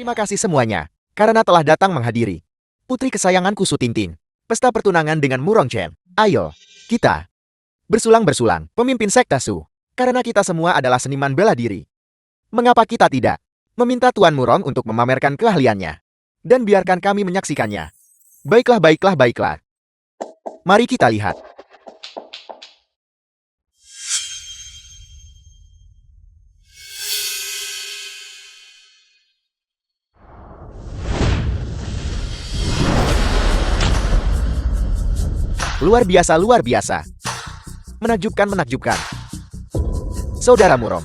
Terima kasih semuanya, karena telah datang menghadiri. Putri kesayanganku Su Tingting, pesta pertunangan dengan Murong Chen. Ayo, kita bersulang-bersulang, pemimpin sekte Su. Karena kita semua adalah seniman bela diri. Mengapa kita tidak meminta Tuan Murong untuk memamerkan keahliannya? Dan biarkan kami menyaksikannya. Baiklah, baiklah, baiklah. Mari kita lihat. Luar biasa, luar biasa. Menakjubkan, menakjubkan. Saudara Murong,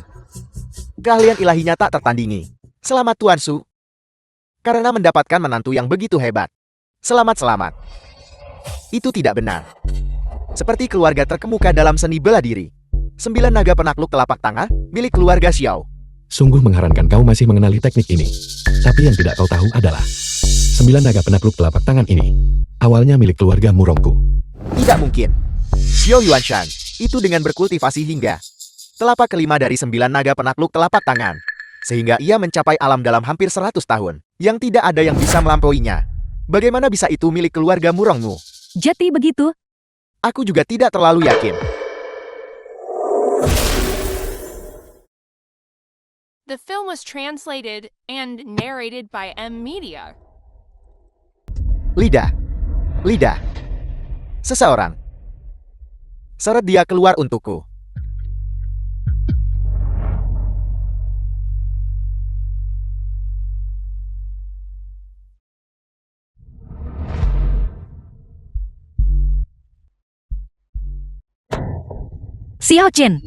keahlian ilahinya tak tertandingi. Selamat Tuan Su. Karena mendapatkan menantu yang begitu hebat. Selamat, selamat. Itu tidak benar. Seperti keluarga terkemuka dalam seni bela diri. 9 naga penakluk telapak tangan milik keluarga Xiao. Sungguh mengherankan kau masih mengenali teknik ini. Tapi yang tidak kau tahu adalah 9 naga penakluk telapak tangan ini awalnya milik keluarga Murongku. Tidak mungkin. Xiao Yuanshan itu dengan berkultivasi hingga telapak kelima dari 9 naga penakluk telapak tangan. Sehingga ia mencapai alam dalam hampir 100 tahun. Yang tidak ada yang bisa melampauinya. Bagaimana bisa itu milik keluarga Murongmu? Jadi begitu? Aku juga tidak terlalu yakin. The film was translated and narrated by M Media. Lidah. Lidah. Seseorang. Seret dia keluar untukku. Xiao Chen.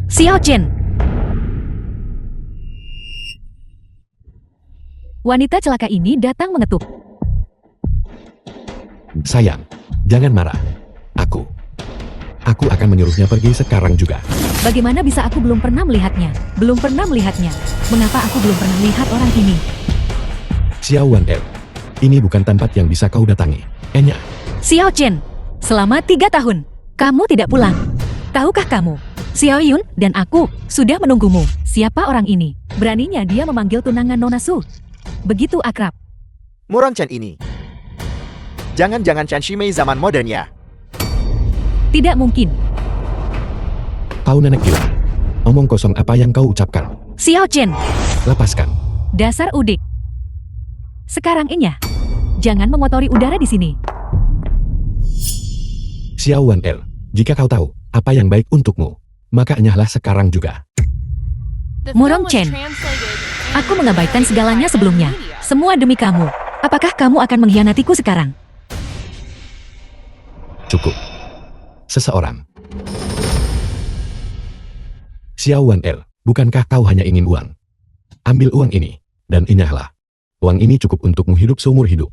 Xiao Chen. Wanita celaka ini datang mengetuk. Sayang, jangan marah. Aku akan menyuruhnya pergi sekarang juga. Bagaimana bisa aku belum pernah melihatnya? Belum pernah melihatnya. Mengapa aku belum pernah melihat orang ini? Xiao Wan-el, ini bukan tempat yang bisa kau datangi. Enya. Xiao Chen, selama 3 tahun, kamu tidak pulang. Tahukah kamu, Xiao Yun dan aku sudah menunggumu. Siapa orang ini? Beraninya dia memanggil tunangan Nona Su. Begitu akrab. Murong Chen ini. Jangan-jangan Chen Shimei zaman modern ya? Tidak mungkin. Kau nenek gila. Omong kosong apa yang kau ucapkan? Xiao Chen, Lepaskan. dasar udik. Sekarang Enya, jangan mengotori udara di sini. Xiao Wan-el, jika kau tahu apa yang baik untukmu, maka enyahlah sekarang juga. The Murong film was Chen, translated aku and mengabaikan narrated segalanya by M sebelumnya. Media. Semua demi kamu. Apakah kamu akan mengkhianatiku sekarang? Cukup. Seseorang. Xiao Wan-el, bukankah kau hanya ingin uang? Ambil uang ini, dan enyahlah. Uang ini cukup untukmu hidup seumur hidup.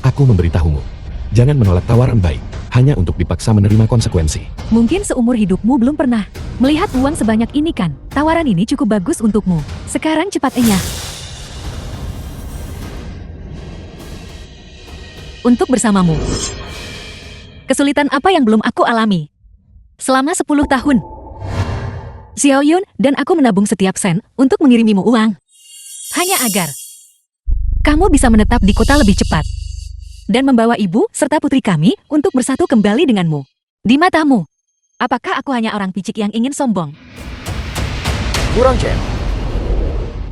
Aku memberitahumu, jangan menolak tawaran baik, hanya untuk dipaksa menerima konsekuensi. Mungkin seumur hidupmu belum pernah melihat uang sebanyak ini kan? Tawaran ini cukup bagus untukmu. Sekarang cepat enyah. Untuk bersamamu. Kesulitan apa yang belum aku alami? Selama 10 tahun. Xiao Yun dan aku menabung setiap sen untuk mengirimimu uang. Hanya agar kamu bisa menetap di kota lebih cepat. Dan membawa ibu serta putri kami untuk bersatu kembali denganmu. Di matamu, apakah aku hanya orang picik yang ingin sombong? Murong Chen.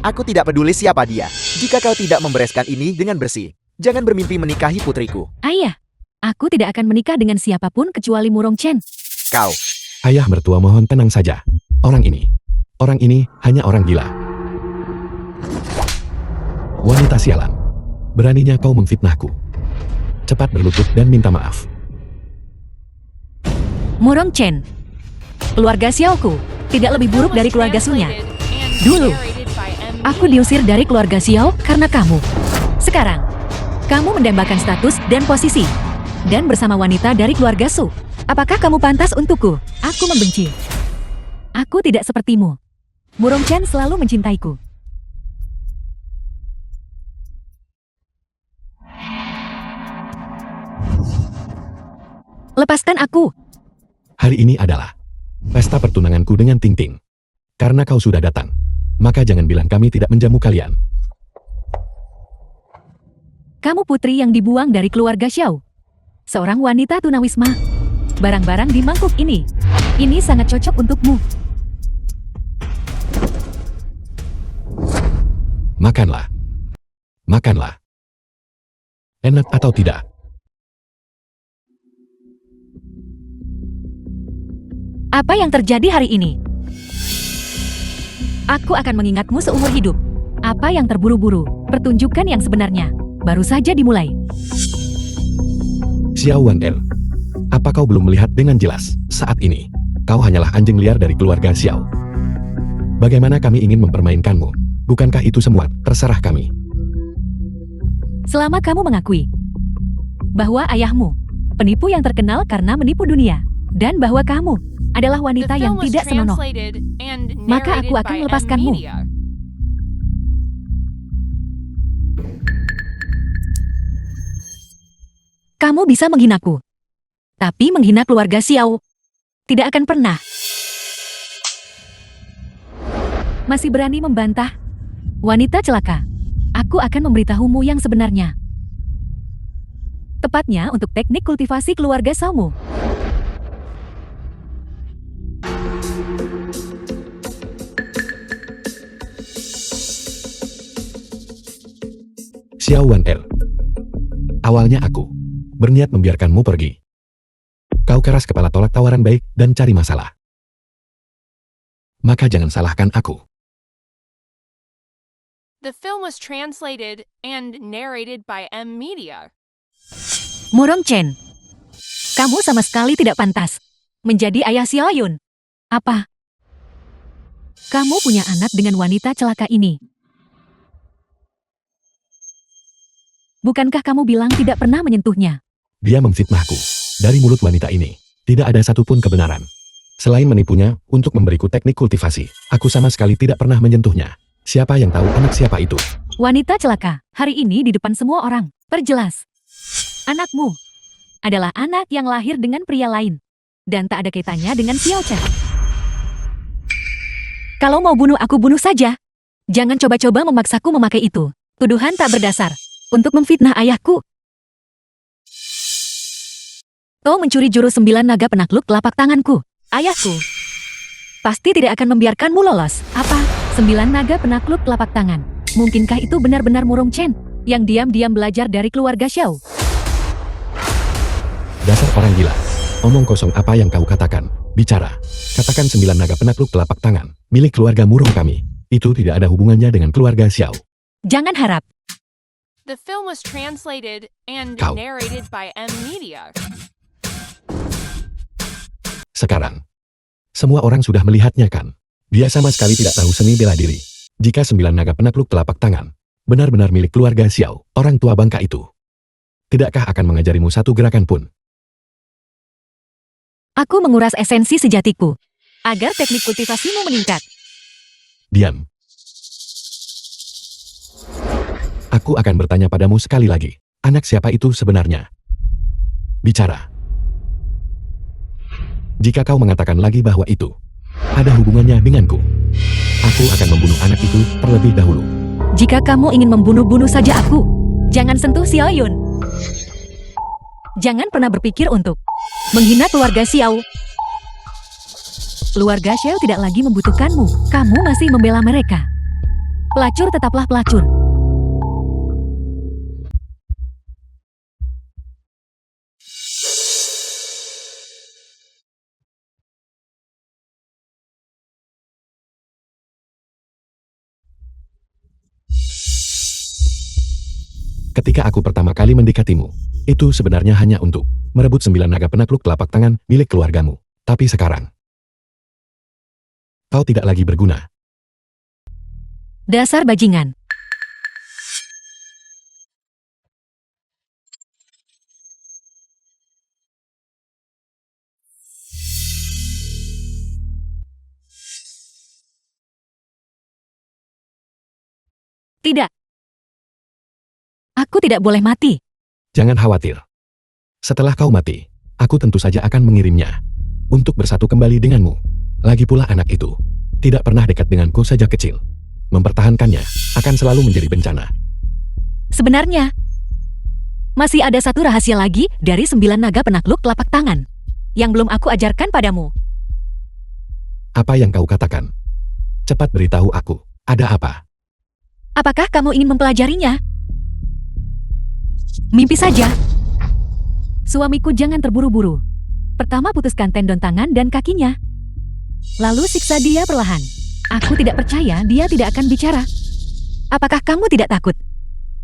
Aku tidak peduli siapa dia. Jika kau tidak membereskan ini dengan bersih, jangan bermimpi menikahi putriku. Ayah, aku tidak akan menikah dengan siapapun kecuali Murong Chen. Kau. Ayah mertua mohon tenang saja. Orang ini hanya orang gila. Wanita sialan, beraninya kau memfitnahku. Cepat berlutut dan minta maaf. Murong Chen, keluarga Xiaoku tidak lebih buruk dari keluarga Sunya. Dulu, aku diusir dari keluarga Xiao karena kamu. Sekarang, kamu mendambakan status dan posisi. Dan bersama wanita dari keluarga Su. Apakah kamu pantas untukku? Aku membenci. Aku tidak sepertimu. Murong Chen selalu mencintaiku. Lepaskan aku. Hari ini adalah pesta pertunanganku dengan Tingting. Karena kau sudah datang, maka jangan bilang kami tidak menjamu kalian. Kamu putri yang dibuang dari keluarga Xiao. Seorang wanita tunawisma. Barang-barang di mangkuk ini. Ini sangat cocok untukmu. Makanlah. Makanlah. Enak atau tidak? Apa yang terjadi hari ini? Aku akan mengingatmu seumur hidup. Apa yang terburu-buru? Pertunjukan yang sebenarnya baru saja dimulai. Xiao Wan'el, apa kau belum melihat dengan jelas saat ini? Kau hanyalah anjing liar dari keluarga Xiao. Bagaimana kami ingin mempermainkanmu? Bukankah itu semua terserah kami? Selama kamu mengakui bahwa ayahmu penipu yang terkenal karena menipu dunia, dan bahwa kamu adalah The wanita yang film was tidak senonoh, translated and maka narrated aku akan by M melepaskanmu. Media. Kamu bisa menghinaku, tapi menghina keluarga Xiao tidak akan pernah. Masih berani membantah? Wanita celaka, aku akan memberitahumu yang sebenarnya. Tepatnya untuk teknik kultivasi keluarga Xiaomu. Xiao Wan'el, awalnya aku berniat membiarkanmu pergi. Kau keras kepala tolak tawaran baik dan cari masalah. Maka jangan salahkan aku. The film was translated and narrated by M Media. Murong Chen, kamu sama sekali tidak pantas menjadi ayah Xiao Yun. Apa? Kamu punya anak dengan wanita celaka ini. Bukankah kamu bilang tidak pernah menyentuhnya? Dia memfitnahku. Dari mulut wanita ini, tidak ada satupun kebenaran. Selain menipunya untuk memberiku teknik kultivasi, aku sama sekali tidak pernah menyentuhnya. Siapa yang tahu anak siapa itu? Wanita celaka, hari ini di depan semua orang. Perjelas. Anakmu adalah anak yang lahir dengan pria lain. Dan tak ada kaitannya dengan Xiao Chen. Kalau mau bunuh aku bunuh saja. Jangan coba-coba memaksaku memakai itu. Tuduhan tak berdasar. Untuk memfitnah ayahku. Kau mencuri jurus 9 naga penakluk telapak tanganku. Ayahku pasti tidak akan membiarkanmu lolos. Apa? 9 naga penakluk telapak tangan. Mungkinkah itu benar-benar Murong Chen yang diam-diam belajar dari keluarga Xiao? Dasar orang gila. Omong kosong apa yang kau katakan. Bicara. Katakan 9 naga penakluk telapak tangan. Milik keluarga Murong kami. Itu tidak ada hubungannya dengan keluarga Xiao. Jangan harap. The film was translated and Kau. narrated by M Media. Sekarang, semua orang sudah melihatnya kan? Dia sama sekali tidak tahu seni bela diri. Jika 9 naga penakluk telapak tangan benar-benar milik keluarga Xiao, orang tua bangka itu, tidakkah akan mengajarimu satu gerakan pun? Aku menguras esensi sejatiku agar teknik kultivasimu meningkat. Diam. Aku akan bertanya padamu sekali lagi. Anak siapa itu sebenarnya? Bicara. Jika kau mengatakan lagi bahwa itu ada hubungannya denganku, aku akan membunuh anak itu terlebih dahulu. Jika kamu ingin membunuh-bunuh saja aku, jangan sentuh Xiao Yun. Jangan pernah berpikir untuk menghina keluarga Xiao. Keluarga Xiao tidak lagi membutuhkanmu. Kamu masih membela mereka. Pelacur tetaplah pelacur. Ketika aku pertama kali mendekatimu, itu sebenarnya hanya untuk merebut 9 naga penakluk telapak tangan milik keluargamu. Tapi sekarang, kau tidak lagi berguna. Dasar bajingan. Tidak. Aku tidak boleh mati. Jangan khawatir. Setelah kau mati, aku tentu saja akan mengirimnya untuk bersatu kembali denganmu. Lagi pula anak itu tidak pernah dekat denganku sejak kecil. Mempertahankannya akan selalu menjadi bencana. Sebenarnya, masih ada satu rahasia lagi dari 9 naga penakluk telapak tangan yang belum aku ajarkan padamu. Apa yang kau katakan? Cepat beritahu aku, ada apa? Apakah kamu ingin mempelajarinya? Mimpi saja. Suamiku jangan terburu-buru. Pertama putuskan tendon tangan dan kakinya. Lalu siksa dia perlahan. Aku tidak percaya dia tidak akan bicara. Apakah kamu tidak takut?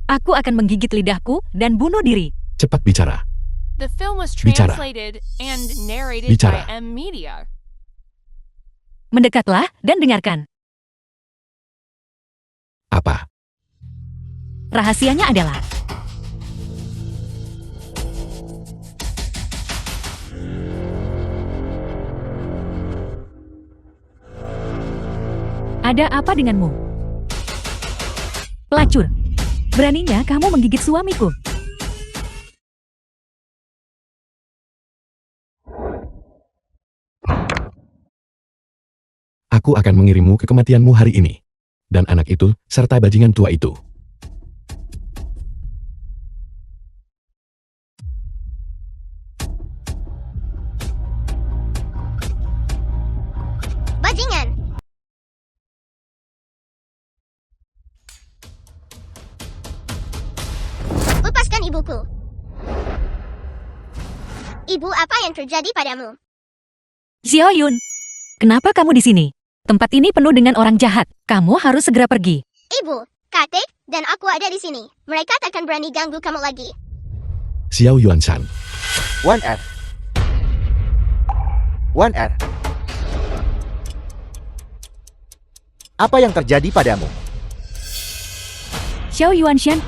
Aku akan menggigit lidahku dan bunuh diri. Cepat bicara. The film was Bicara. translated and narrated Bicara. by M Media. Mendekatlah dan dengarkan. Apa? Rahasianya adalah ada apa denganmu? Pelacur, beraninya kamu menggigit suamiku. Aku akan mengirimmu ke kematianmu hari ini. Dan anak itu, serta bajingan tua itu. Bajingan! Lepaskan ibuku. Ibu, apa yang terjadi padamu? Xiaoyun, kenapa kamu di sini? Tempat ini penuh dengan orang jahat. Kamu harus segera pergi. Ibu, kakek, dan aku ada di sini. Mereka takkan berani ganggu kamu lagi. Xiao Yuanshan. 1R. 1R. Apa yang terjadi padamu? Xiao Yuanshan,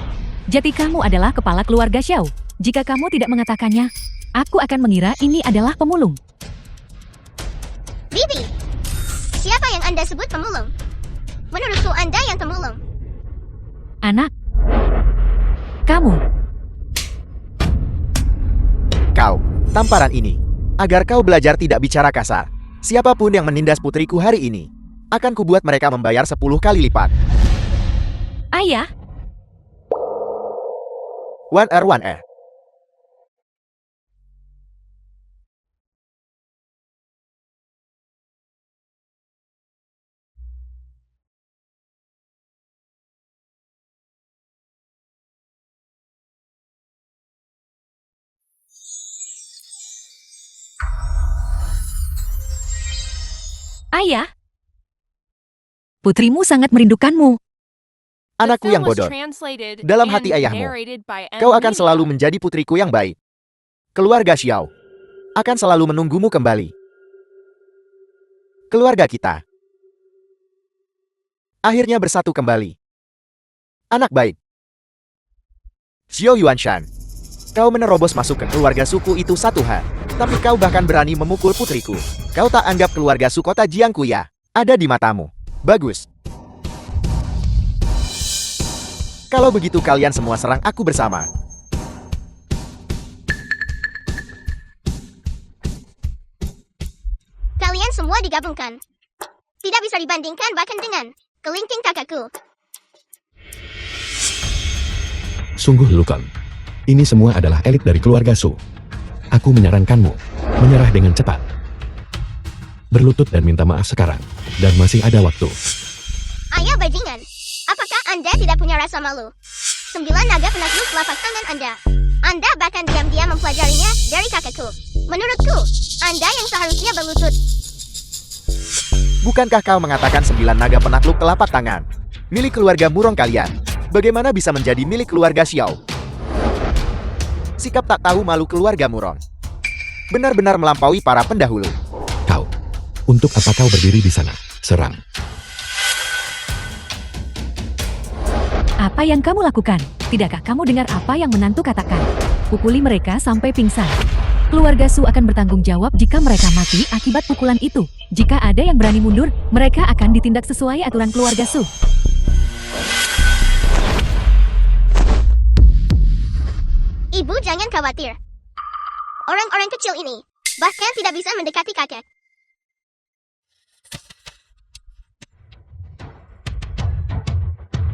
jati kamu adalah kepala keluarga Xiao. Jika kamu tidak mengatakannya, aku akan mengira ini adalah pemulung. Bibi, siapa yang Anda sebut pemulung? Menurutku Anda yang pemulung. Anak, kamu. Kau, tamparan ini. Agar kau belajar tidak bicara kasar. Siapapun yang menindas putriku hari ini, akan kubuat mereka membayar 10 kali lipat. Ayah, 1R 1R. ayah. Putrimu sangat merindukanmu. The Anakku yang film was bodoh. translated Dalam and hati ayahmu, narrated by M Kau akan Media. selalu menjadi putriku yang baik. Keluarga Xiao akan selalu menunggumu kembali. Keluarga kita akhirnya bersatu kembali. Anak baik. Xiao Yuanshan, kau menerobos masuk ke keluarga suku itu satu hal. Tapi kau bahkan berani memukul putriku. Kau tak anggap keluarga Sukota Jiangkuya ada di matamu. Bagus. Kalau begitu kalian semua serang aku bersama. Kalian semua digabungkan. Tidak bisa dibandingkan bahkan dengan kelinting kakakku. Sungguh Lukon. Ini semua adalah elit dari keluarga Su. Aku menyarankanmu, menyerah dengan cepat. Berlutut dan minta maaf sekarang. Dan masih ada waktu. Ayah bajingan, apakah Anda tidak punya rasa malu? 9 naga penakluk telapak tangan Anda. Anda bahkan diam-diam mempelajarinya dari kakakku. Menurutku, Anda yang seharusnya berlutut. Bukankah kau mengatakan 9 naga penakluk telapak tangan milik keluarga Murong kalian? Bagaimana bisa menjadi milik keluarga Xiao? Sikap tak tahu malu keluarga Murong benar-benar melampaui para pendahulu. Kau. Untuk apa kau berdiri di sana? Serang. Apa yang kamu lakukan? Tidakkah kamu dengar apa yang menantu katakan? Pukuli mereka sampai pingsan. Keluarga Su akan bertanggung jawab jika mereka mati akibat pukulan itu. Jika ada yang berani mundur, mereka akan ditindak sesuai aturan keluarga Su. Ibu jangan khawatir. Orang-orang kecil ini bahkan tidak bisa mendekati kakek.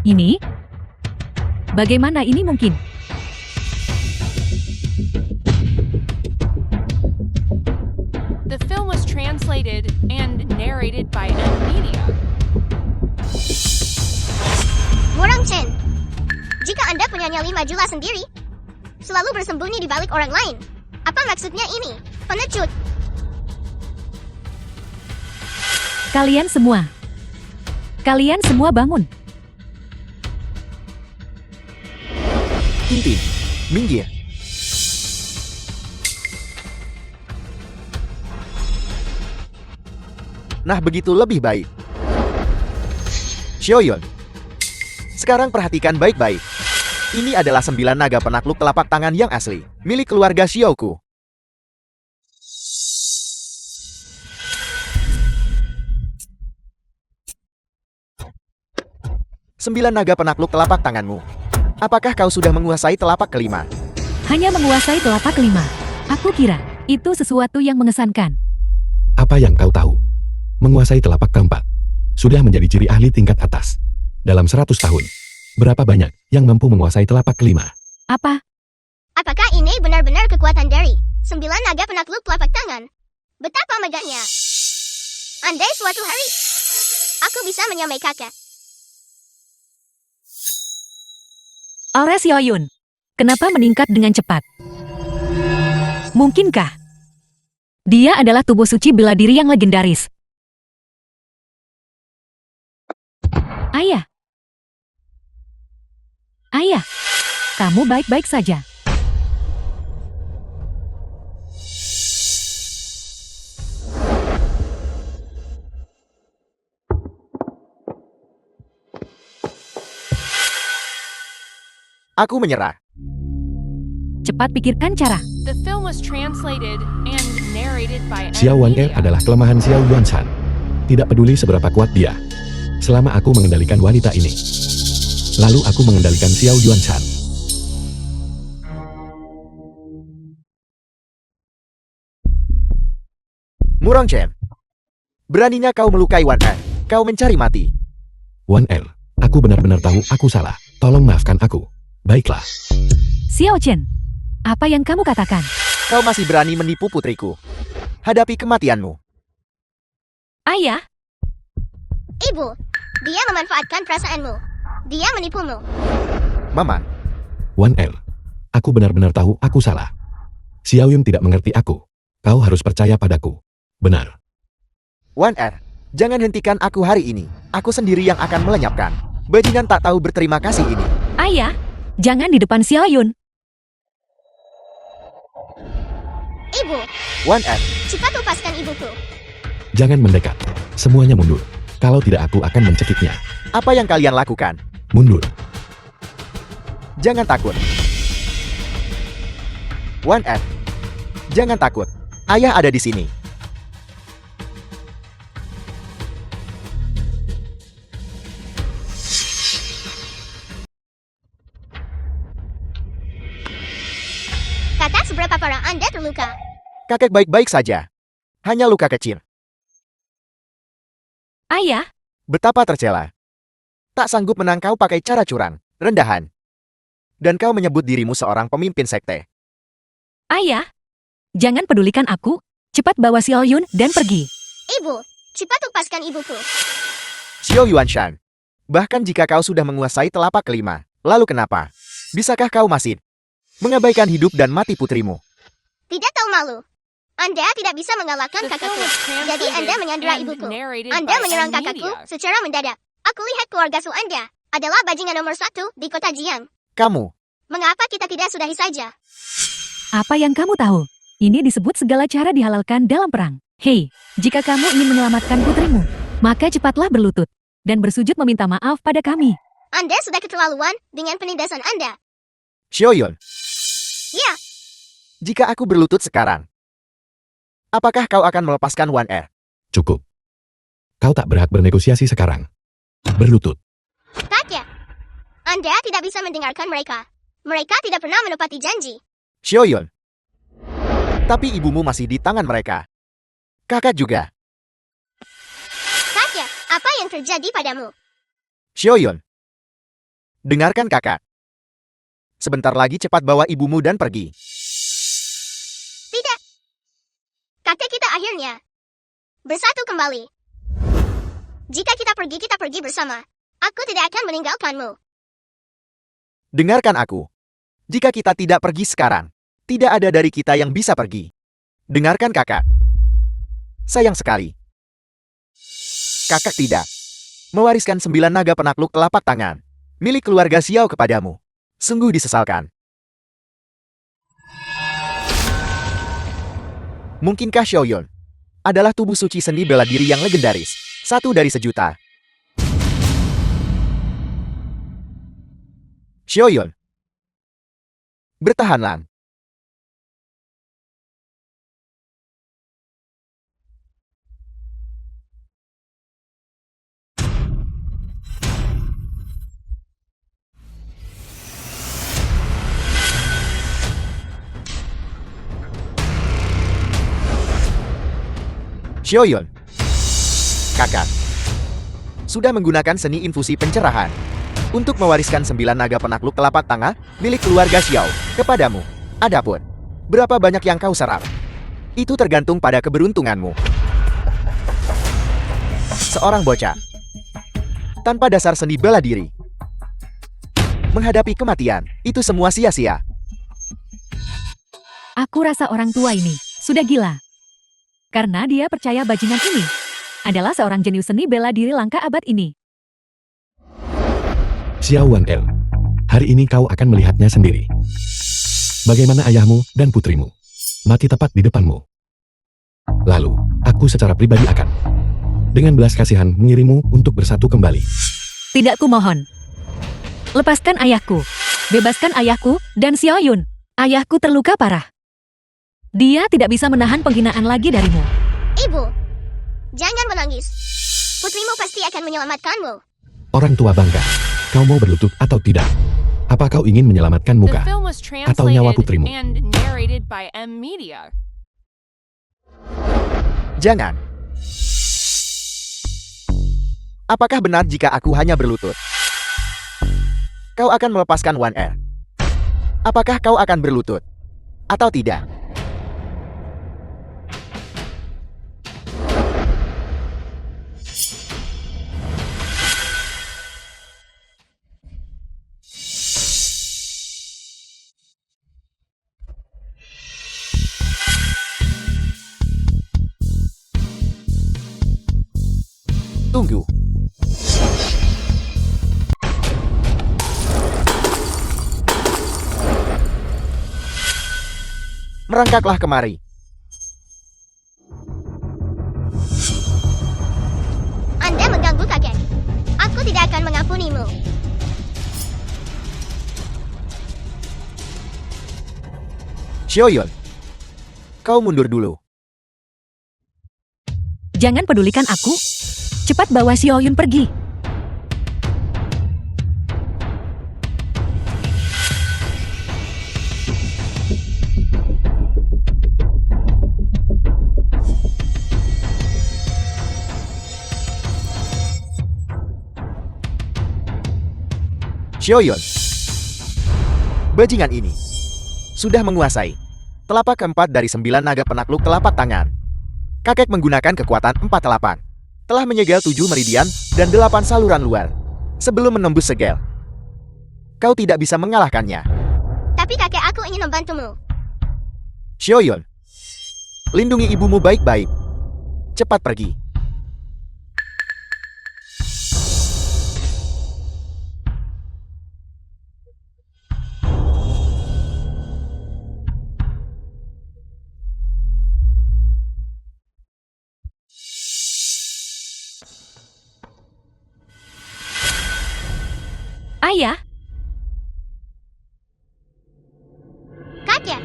Ini? Bagaimana ini mungkin? The film was translated and narrated by M Media. Murong Chen, jika Anda punya nyali majulah sendiri, selalu bersembunyi di balik orang lain. Apa maksudnya ini? Pengecut. Kalian semua bangun. Tintin, minggir. Nah, begitu lebih baik. Xiaoyun, sekarang perhatikan baik-baik. Ini adalah 9 naga penakluk telapak tangan yang asli, milik keluarga Xiaoku. Sembilan naga penakluk telapak tanganmu. Apakah kau sudah menguasai telapak kelima? Hanya menguasai telapak kelima. Aku kira itu sesuatu yang mengesankan. Apa yang kau tahu? Menguasai telapak keempat sudah menjadi ciri ahli tingkat atas. Dalam 100 tahun, berapa banyak yang mampu menguasai telapak kelima? Apa? Apakah ini benar-benar kekuatan dari 9 naga penakluk telapak tangan? Betapa megahnya. Andai suatu hari, aku bisa menyamai kakak. Aura Xiaoyun, kenapa meningkat dengan cepat? Mungkinkah dia adalah tubuh suci bela diri yang legendaris? Ayah, kamu baik-baik saja. Aku menyerah. Cepat pikirkan cara. The film was translated and narrated by M Xiao Wan-er Media. adalah kelemahan Xiao Yuan-san. Tidak peduli seberapa kuat dia. Selama aku mengendalikan wanita ini. Lalu aku mengendalikan Xiao Yuan-san. Murong Chen, beraninya kau melukai Wan Er. Kau mencari mati. Wan-er, aku benar-benar tahu aku salah. Tolong maafkan aku. Baiklah. Xiao Chen, apa yang kamu katakan? Kau masih berani menipu putriku. Hadapi kematianmu. Ayah, Ibu, dia memanfaatkan perasaanmu. Dia menipumu. Mama, Wan-er, aku benar-benar tahu aku salah. Xiao Yun tidak mengerti aku. Kau harus percaya padaku. Benar. Wan Er, jangan hentikan aku hari ini. Aku sendiri yang akan melenyapkan. Bajingan tak tahu berterima kasih ini. ayah, jangan di depan Xiaoyun. Ibu, Wan Er, cepat lepaskan ibuku. Jangan mendekat. Semuanya mundur. Kalau tidak aku akan mencekiknya. apa yang kalian lakukan? Mundur. Jangan takut. Wan Er, jangan takut. Ayah ada di sini. Kakak, seberapa parah Anda terluka? Kakek baik-baik saja. Hanya luka kecil. Ayah, Betapa tercela. Tak sanggup menang kau pakai cara curang, rendahan. Dan kau menyebut dirimu seorang pemimpin sekte. ayah, jangan pedulikan aku. Cepat bawa Xiaoyun dan pergi. Ibu, cepat lepaskan ibuku. Xiao Yuanshan. Bahkan jika kau sudah menguasai telapak kelima, lalu kenapa? Bisakah kau masih mengabaikan hidup dan mati putrimu? Tidak tahu malu. Anda tidak bisa mengalahkan The film kakakku. was Jadi translated Anda menyandera and ibuku. narrated Anda by menyerang M kakakku Media. secara mendadak. Aku lihat keluarga Su Anda adalah bajingan nomor 1 di kota Jiang. Kamu, Mengapa kita tidak sudahi saja? Apa yang kamu tahu? Ini disebut segala cara dihalalkan dalam perang. Hei, jika kamu ingin menyelamatkan putrimu, maka cepatlah berlutut dan bersujud meminta maaf pada kami. Anda sudah keterlaluan dengan penindasan Anda. Xiaoyun. Ya, Jika aku berlutut sekarang, apakah kau akan melepaskan Wan Er? Cukup. Kau tak berhak bernegosiasi sekarang. Berlutut. kakek. Anda tidak bisa mendengarkan mereka. Mereka tidak pernah menepati janji. Xiaoyun. Tapi ibumu masih di tangan mereka. Kakak juga. Kakek, apa yang terjadi padamu? Xiaoyun. Dengarkan kakak. Sebentar lagi cepat bawa ibumu dan pergi. Tidak. Kakek kita akhirnya bersatu kembali. Jika kita pergi bersama. Aku tidak akan meninggalkanmu. Dengarkan aku. Jika kita tidak pergi sekarang, tidak ada dari kita yang bisa pergi. Dengarkan kakak. Sayang sekali. Kakak tidak mewariskan 9 naga penakluk telapak tangan milik keluarga Xiao kepadamu. Sungguh disesalkan. Mungkinkah Xiaoyun adalah tubuh suci seni bela diri yang legendaris, satu dari sejuta? Xiaoyun, bertahanlah. Xiaoyun, kakak, sudah menggunakan seni infusi pencerahan untuk mewariskan 9 naga penakluk telapak tangan milik keluarga Xiao kepadamu. Adapun berapa banyak yang kau serap, itu tergantung pada keberuntunganmu. Seorang bocah tanpa dasar seni bela diri menghadapi kematian, itu semua sia-sia. Aku rasa orang tua ini sudah gila. Karena dia percaya bajingan ini adalah seorang jenius seni bela diri langka abad ini. Xiao Wan'el, hari ini kau akan melihatnya sendiri. Bagaimana ayahmu dan putrimu mati tepat di depanmu. Lalu, aku secara pribadi akan dengan belas kasihan mengirimmu untuk bersatu kembali. Tidak, kumohon. Lepaskan ayahku. Bebaskan ayahku dan Xiaoyun. Ayahku terluka parah. Dia tidak bisa menahan penghinaan lagi darimu. Ibu, jangan menangis. Putrimu pasti akan menyelamatkanmu. Orang tua bangga, kau mau berlutut atau tidak? Apa kau ingin menyelamatkan The muka film was atau nyawa translated putrimu? and narrated by M Media. Jangan. Apakah benar jika aku hanya berlutut? Kau akan melepaskan Wan Er? Apakah kau akan berlutut? Atau tidak? Tunggu. Merangkaklah kemari. Anda mengganggu kakek. Aku tidak akan mengampunimu. Xiaoyun, kau mundur dulu. Jangan pedulikan aku. Cepat bawa Xiaoyun pergi. Xiaoyun, bajingan ini sudah menguasai telapak keempat dari 9 naga penakluk telapak tangan. Kakek menggunakan kekuatan 48. Telah menyegel 7 meridian dan 8 saluran luar sebelum menembus segel. Kau tidak bisa mengalahkannya. Tapi kakek aku ingin membantumu. Xiaoyun, lindungi ibumu baik-baik. Cepat pergi. Ayah, Katya,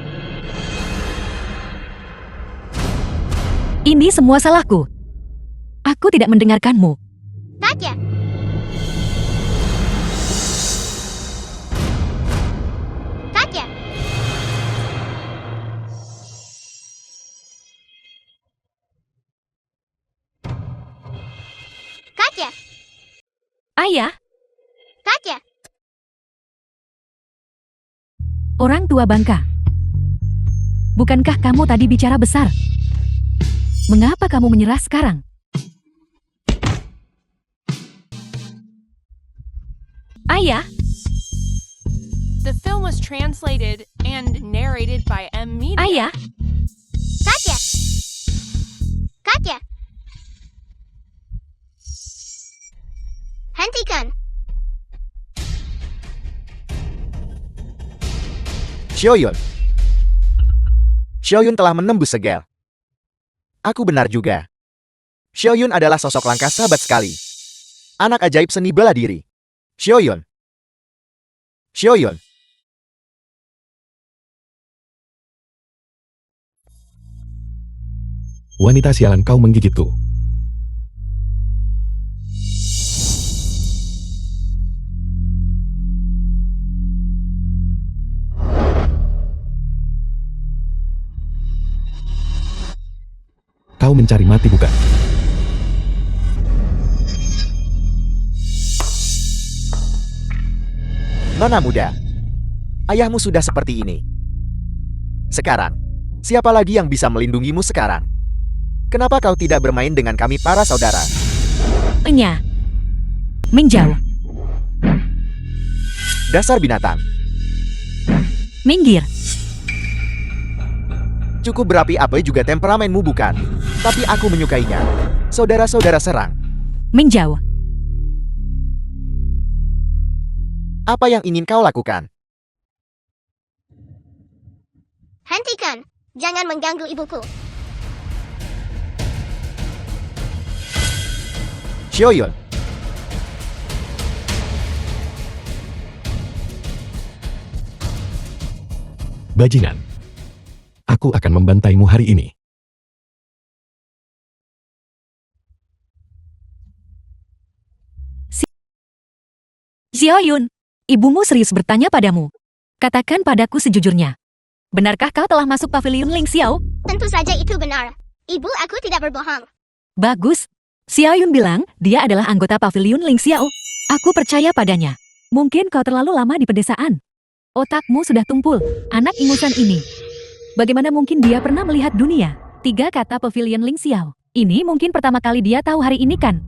ini semua salahku. Aku tidak mendengarkanmu. Katya. Katya. Katya. Ayah, Katya. Orang tua bangka. Bukankah kamu tadi bicara besar? Mengapa kamu menyerah sekarang? Ayah, The film was translated and narrated by M. Media. ayah, Katya. Katya. Hentikan. Xiaoyun. Xiaoyun telah menembus segel. Aku benar juga. Xiaoyun adalah sosok langka sahabat sekali. Anak ajaib seni bela diri. Xiaoyun. Xiaoyun. Wanita sialan, kau menggigitku. Kau mencari mati, bukan? Nona muda. Ayahmu sudah seperti ini. Sekarang, siapa lagi yang bisa melindungimu sekarang? Kenapa kau tidak bermain dengan kami para saudara? Enya. Menjauh. Dasar binatang. Minggir. Cukup berapi-api juga temperamenmu bukan? Tapi aku menyukainya. Saudara-saudara serang. Menjauh. Apa yang ingin kau lakukan? Hentikan. Jangan mengganggu ibuku. Xiaoyun. Bajingan. Aku akan membantaimu hari ini. Xiaoyun, ibumu serius bertanya padamu. Katakan padaku sejujurnya. Benarkah kau telah masuk pavilion Ling Xiao? Tentu saja itu benar. Ibu aku tidak berbohong. Bagus. Xiaoyun bilang dia adalah anggota pavilion Ling Xiao. Aku percaya padanya. Mungkin kau terlalu lama di pedesaan. Otakmu sudah tumpul, anak ingusan ini. Bagaimana mungkin dia pernah melihat dunia? 3 kata pavilion Ling Xiao. Ini mungkin pertama kali dia tahu hari ini kan?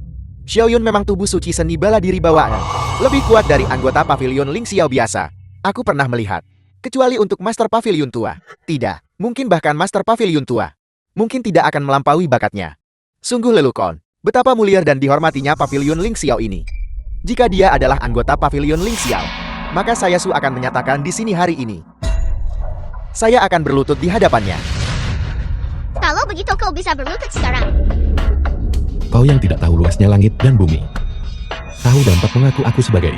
Xiaoyun memang tubuh suci seni bela diri bawaan. Lebih kuat dari anggota pavilion Ling Xiao biasa. Aku pernah melihat. Kecuali untuk Master Pavilion tua. Tidak, mungkin bahkan Master Pavilion tua. Mungkin tidak akan melampaui bakatnya. Sungguh lelukon. Betapa mulia dan dihormatinya pavilion Ling Xiao ini. Jika dia adalah anggota pavilion Ling Xiao, maka saya Su akan menyatakan di sini hari ini. Saya akan berlutut di hadapannya. Kalau begitu kau bisa berlutut sekarang. Kau yang tidak tahu luasnya langit dan bumi. Tahu dampak mengaku aku sebagai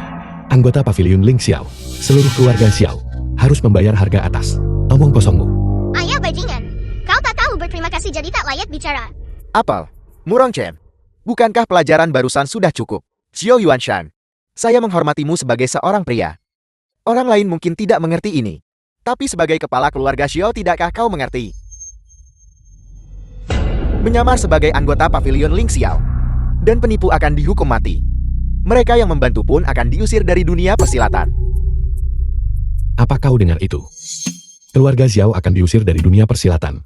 anggota pavilion Ling Xiao. Seluruh keluarga Xiao harus membayar harga atas omong kosongmu. Ayah bajingan. Kau tak tahu berterima kasih jadi tak layak bicara. Apel, Murong Chen. Bukankah pelajaran barusan sudah cukup? Xiao Yuanshan. Saya menghormatimu sebagai seorang pria. Orang lain mungkin tidak mengerti ini. Tapi sebagai kepala keluarga Xiao, tidakkah kau mengerti? Menyamar sebagai anggota pavilion Ling Xiao. Dan penipu akan dihukum mati. Mereka yang membantu pun akan diusir dari dunia persilatan. Apa kau dengar itu? Keluarga Xiao akan diusir dari dunia persilatan.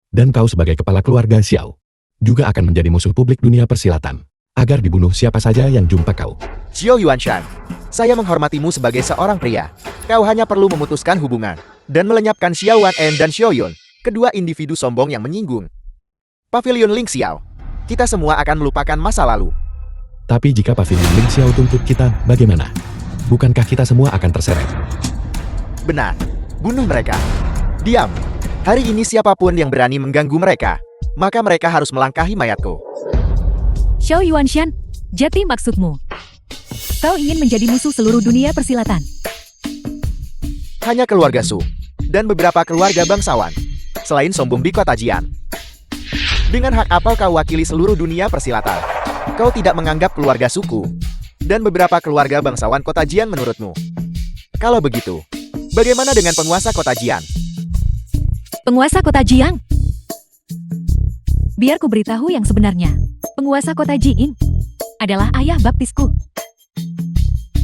Dan kau sebagai kepala keluarga Xiao juga akan menjadi musuh publik dunia persilatan. Agar dibunuh siapa saja yang jumpa kau. Xiao Yuanshan, saya menghormatimu sebagai seorang pria. Kau hanya perlu memutuskan hubungan dan melenyapkan Xiao Wan-en dan Xiaoyun, kedua individu sombong yang menyinggung pavilion Ling Xiao. Kita semua akan melupakan masa lalu. Tapi jika pavilion Ling Xiao tuntut kita, bagaimana? Bukankah kita semua akan terseret? Benar, bunuh mereka. Diam. Hari ini siapapun yang berani mengganggu mereka, maka mereka harus melangkahi mayatku. Xiao Yuanshan, jati maksudmu. Kau ingin menjadi musuh seluruh dunia persilatan. Hanya keluarga Su dan beberapa keluarga bangsawan, selain sombong di kota Jian. Dengan hak apa kau wakili seluruh dunia persilatan? Kau tidak menganggap keluarga suku dan beberapa keluarga bangsawan kota Jian menurutmu? Kalau begitu, bagaimana dengan penguasa kota Jian? Penguasa kota Jiang? Biar ku beritahu yang sebenarnya. Penguasa kota Jiin adalah ayah baptisku.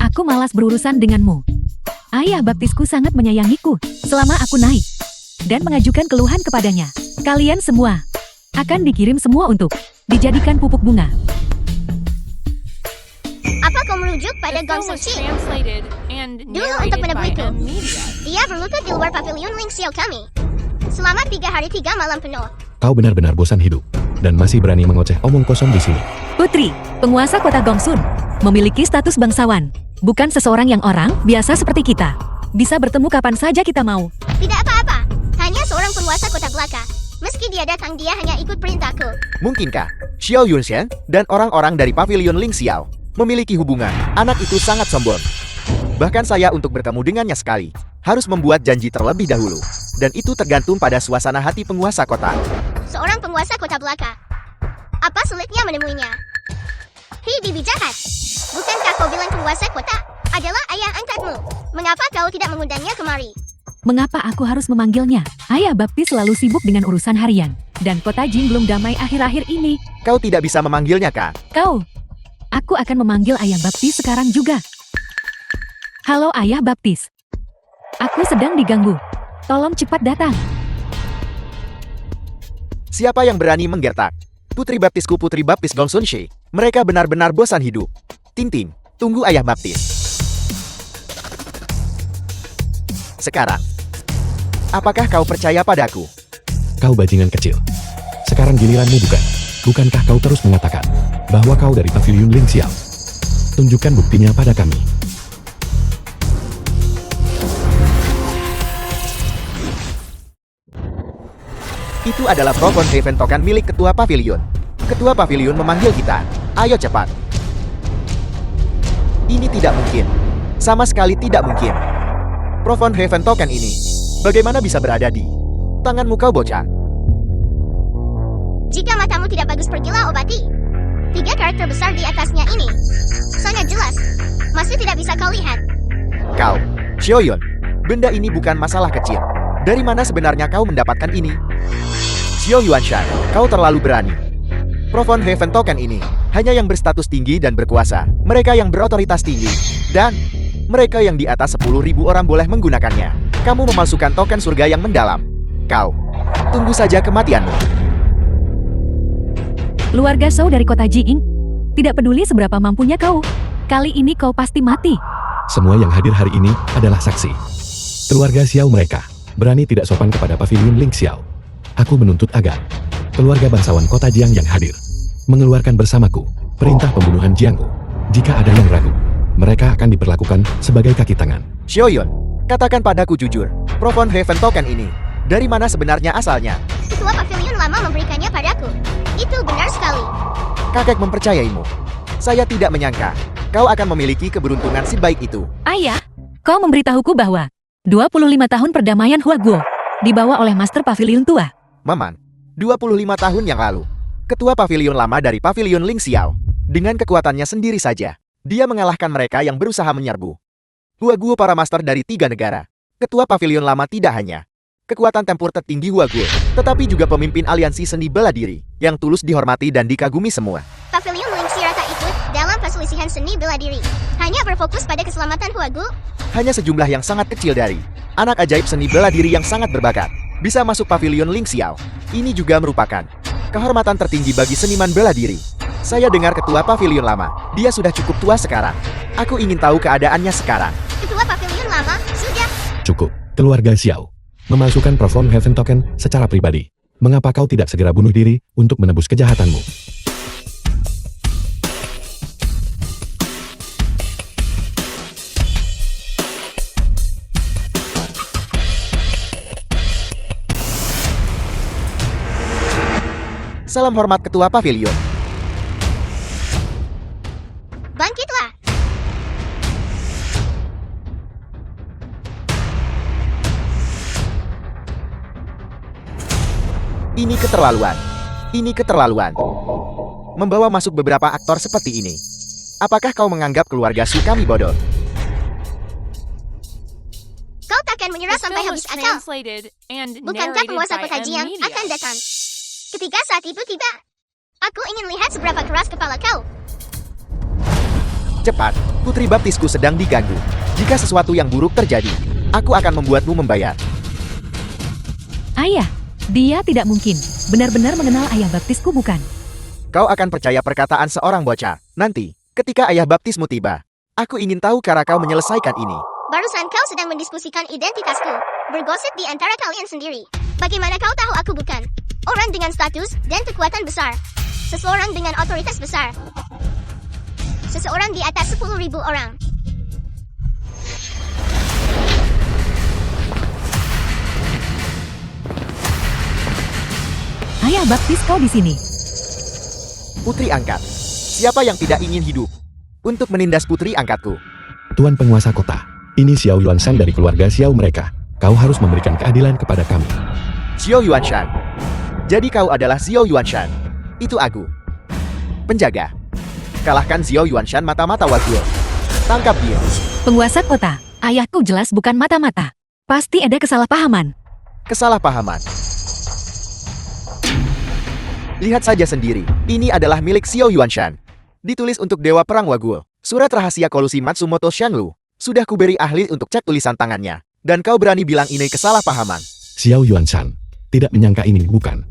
Aku malas berurusan denganmu. Ayah baptisku sangat menyayangiku selama aku naik dan mengajukan keluhan kepadanya. Kalian semua akan dikirim semua untuk dijadikan pupuk bunga. Apa kau merujuk pada The Gong film was Suci? translated and Dulu untuk narrated by menemuiku. Media. Dia berlutut di luar pavilion Ling Xiao kami. Selama 3 hari 3 malam penuh. Kau benar-benar bosan hidup dan masih berani mengoceh omong kosong di sini. Putri, penguasa kota Gongsun, memiliki status bangsawan. Bukan seseorang yang orang biasa seperti kita. Bisa bertemu kapan saja kita mau. Tidak apa-apa. Hanya seorang penguasa kota belaka. Meski dia datang, dia hanya ikut perintahku. Mungkinkah Xiao Yunshan dan orang-orang dari pavilion Ling Xiao memiliki hubungan? Anak itu sangat sombong. Bahkan saya untuk bertemu dengannya sekali harus membuat janji terlebih dahulu. Dan itu tergantung pada suasana hati penguasa kota. Seorang penguasa kota belaka. Apa sulitnya menemuinya? Hei bibi jahat. Bukankah kau bilang penguasa kota adalah ayah angkatmu? Mengapa kau tidak mengundangnya kemari? Mengapa aku harus memanggilnya? Ayah baptis selalu sibuk dengan urusan harian. Dan kota Jing belum damai akhir-akhir ini. Kau tidak bisa memanggilnya, Kak. Kau, aku akan memanggil ayah baptis sekarang juga. Halo ayah baptis. Aku sedang diganggu. Tolong cepat datang. Siapa yang berani menggertak? Putri baptisku, putri baptis Gongsun Shi. Mereka benar-benar bosan hidup. Tintin, tunggu ayah baptis. Sekarang, apakah kau percaya padaku? Kau bajingan kecil. Sekarang giliranmu bukan? Bukankah kau terus mengatakan bahwa kau dari pavilion Ling Xiao? Tunjukkan buktinya pada kami. Itu adalah Proton Haven Token milik ketua pavilion. Ketua pavilion memanggil kita. Ayo cepat. Ini tidak mungkin. Sama sekali tidak mungkin. Proton Haven Token ini bagaimana bisa berada di tanganmu kau bocah? Jika matamu tidak bagus, pergilah obati. 3 karakter besar di atasnya ini sangat jelas. Masih tidak bisa kau lihat. Kau, Xiaoyun, benda ini bukan masalah kecil. Dari mana sebenarnya kau mendapatkan ini? Xiao Yuanshan, kau terlalu berani. Proton Haven Token ini hanya yang berstatus tinggi dan berkuasa. Mereka yang berotoritas tinggi. Dan mereka yang di atas 10.000 orang boleh menggunakannya. Kamu memalsukan token surga yang mendalam. Kau, tunggu saja kematianmu. Keluarga Shou dari kota Jing. Tidak peduli seberapa mampunya kau. Kali ini kau pasti mati. Semua yang hadir hari ini adalah saksi. Keluarga Xiao mereka berani tidak sopan kepada pavilion Ling Xiao. Aku menuntut agar keluarga bangsawan kota Jiang yang hadir mengeluarkan bersamaku perintah pembunuhan Jianghu. Jika ada yang ragu, mereka akan diperlakukan sebagai kaki tangan. Xiaoyun, katakan padaku jujur, Proton Haven Token ini dari mana sebenarnya asalnya? Ketua pavilion lama memberikannya padaku. Itu benar sekali. Kakek mempercayaimu. Saya tidak menyangka kau akan memiliki keberuntungan sebaik itu. Ayah, kau memberitahuku bahwa 25 tahun perdamaian Huaguo dibawa oleh Master Pavilion tua. Maman, 25 tahun yang lalu, ketua pavilion lama dari pavilion Ling Xiao, dengan kekuatannya sendiri saja, dia mengalahkan mereka yang berusaha menyerbu. Huaguo para master dari 3 negara. Ketua pavilion lama tidak hanya kekuatan tempur tertinggi Huaguo, tetapi juga pemimpin aliansi seni bela diri, yang tulus dihormati dan dikagumi semua. Pavilion Ling Xiao tak ikut dalam perselisihan seni bela diri. Hanya berfokus pada keselamatan Huagu. Hanya sejumlah yang sangat kecil dari anak ajaib seni bela diri yang sangat berbakat bisa masuk pavilion Ling Xiao. Ini juga merupakan kehormatan tertinggi bagi seniman bela diri. Saya dengar ketua pavilion lama, dia sudah cukup tua sekarang. Aku ingin tahu keadaannya sekarang. Ketua pavilion lama sudah. Cukup, keluarga Xiao. Memasukkan Proton Haven Token secara pribadi. Mengapa kau tidak segera bunuh diri untuk menebus kejahatanmu? Salam hormat ketua pavilion. Bangkitlah. Ini keterlaluan. Ini keterlaluan. Membawa masuk beberapa aktor seperti ini. Apakah kau menganggap keluarga Su kami bodoh? Kau takkan menyerah The sampai film habis was akal. translated and Bukankah narrated penguasa by kota Jiang Media. akan datang? Ketika saat itu tiba, aku ingin lihat seberapa keras kepala kau. Cepat, putri baptisku sedang diganggu. Jika sesuatu yang buruk terjadi, aku akan membuatmu membayar. Ayah, dia tidak mungkin. Benar-benar mengenal ayah baptisku bukan? Kau akan percaya perkataan seorang bocah. Nanti, ketika ayah baptismu tiba, aku ingin tahu cara kau menyelesaikan ini. Barusan kau sedang mendiskusikan identitasku. Bergosip di antara kalian sendiri. Bagaimana kau tahu aku bukan orang dengan status dan kekuatan besar? Seseorang dengan otoritas besar. Seseorang di atas 10.000 orang. Ayah baptis kau di sini. Putri angkat. Siapa yang tidak ingin hidup untuk menindas putri angkatku? Tuan penguasa kota, ini Xiao Yuanshan dari keluarga Xiao mereka. Kau harus memberikan keadilan kepada kami. Xiao Yuanshan. Jadi kau adalah Xiao Yuanshan. Itu aku. Penjaga. Kalahkan Xiao Yuanshan mata-mata Wagul. Tangkap dia. Penguasa kota, ayahku jelas bukan mata-mata. Pasti ada kesalahpahaman. Kesalahpahaman. Lihat saja sendiri. Ini adalah milik Xiao Yuanshan. Ditulis untuk Dewa Perang Wagul. Surat rahasia kolusi Matsumoto Xianglu. Sudah kuberi ahli untuk cek tulisan tangannya. Dan kau berani bilang ini kesalahpahaman. Xiao Yuanshan, tidak menyangka ini bukan.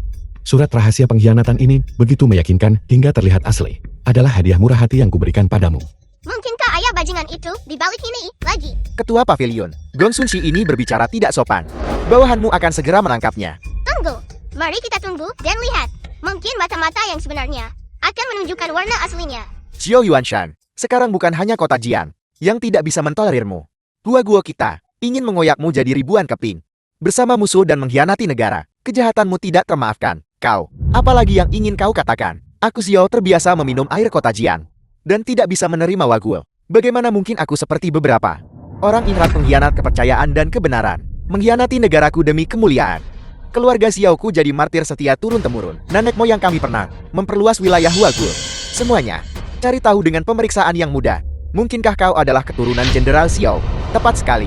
Surat rahasia pengkhianatan ini begitu meyakinkan hingga terlihat asli. Adalah hadiah murah hati yang kuberikan padamu. Mungkinkah ayah bajingan itu di balik ini lagi? Ketua Pavilion, Gong Sun Shi ini berbicara tidak sopan. Bawahanmu akan segera menangkapnya. Tunggu. Mari kita tunggu dan lihat. Mungkin mata-mata yang sebenarnya akan menunjukkan warna aslinya. Xiao Yuanshan, sekarang bukan hanya kota Jian yang tidak bisa mentolerirmu. Dua gua kita ingin mengoyakmu jadi ribuan keping. Bersama musuh dan mengkhianati negara, kejahatanmu tidak termaafkan. Kau, apalagi yang ingin kau katakan? Aku Xiao terbiasa meminum air kota Jian dan tidak bisa menerima Wagul. Bagaimana mungkin aku seperti beberapa orang inrat pengkhianat kepercayaan dan kebenaran, mengkhianati negaraku demi kemuliaan. Keluarga Xiaoku jadi martir setia turun-temurun. Nenek moyang kami pernah memperluas wilayah Wagul. Semuanya, cari tahu dengan pemeriksaan yang mudah. Mungkinkah kau adalah keturunan Jenderal Xiao? Tepat sekali.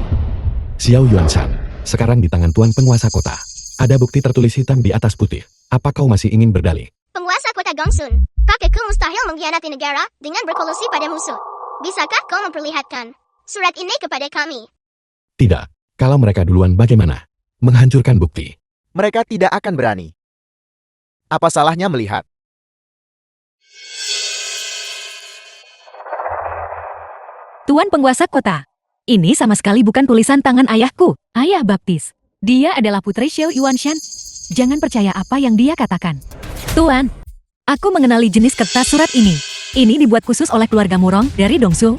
Xiao Yuanshan, sekarang di tangan tuan penguasa kota. Ada bukti tertulis hitam di atas putih. Apa kau masih ingin berdalih? Penguasa kota Gongsun, kakekku mustahil mengkhianati negara dengan berkolusi pada musuh. Bisakah kau memperlihatkan surat ini kepada kami? Tidak. Kalau mereka duluan bagaimana? Menghancurkan bukti. Mereka tidak akan berani. Apa salahnya melihat? Tuan penguasa kota, ini sama sekali bukan tulisan tangan ayahku. Ayah baptis. Dia adalah putri Xiao Yuanshan. Jangan percaya apa yang dia katakan. Tuan, aku mengenali jenis kertas surat ini. Ini dibuat khusus oleh keluarga Murong dari Dongsu.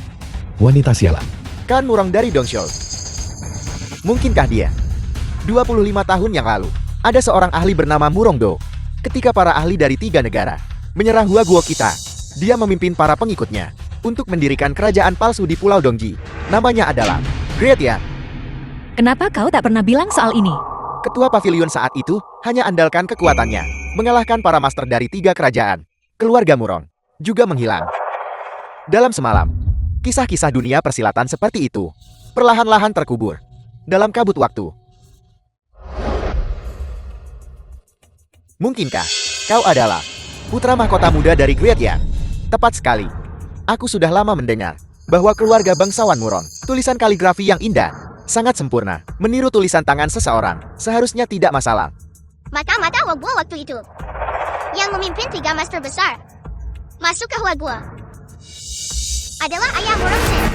Wanita sialan. Kan Murong dari Dongshou. Mungkinkah dia? 25 tahun yang lalu, ada seorang ahli bernama Murong Do. Ketika para ahli dari 3 negara menyerang Huaguo kita, dia memimpin para pengikutnya untuk mendirikan kerajaan palsu di Pulau Dongji. Namanya adalah Great Yan. Kenapa kau tak pernah bilang soal ini? Ketua pavilion saat itu hanya andalkan kekuatannya, mengalahkan para master dari 3 kerajaan. Keluarga Murong juga menghilang. Dalam semalam, kisah-kisah dunia persilatan seperti itu perlahan-lahan terkubur dalam kabut waktu. Mungkinkah kau adalah putra mahkota muda dari Great Yan? Tepat sekali. Aku sudah lama mendengar bahwa keluarga bangsawan Murong, tulisan kaligrafi yang indah, sangat sempurna. Meniru tulisan tangan seseorang seharusnya tidak masalah. Mata-mata Huaguo waktu itu yang memimpin 3 master besar masuk ke Huaguo adalah ayah Murong Shen,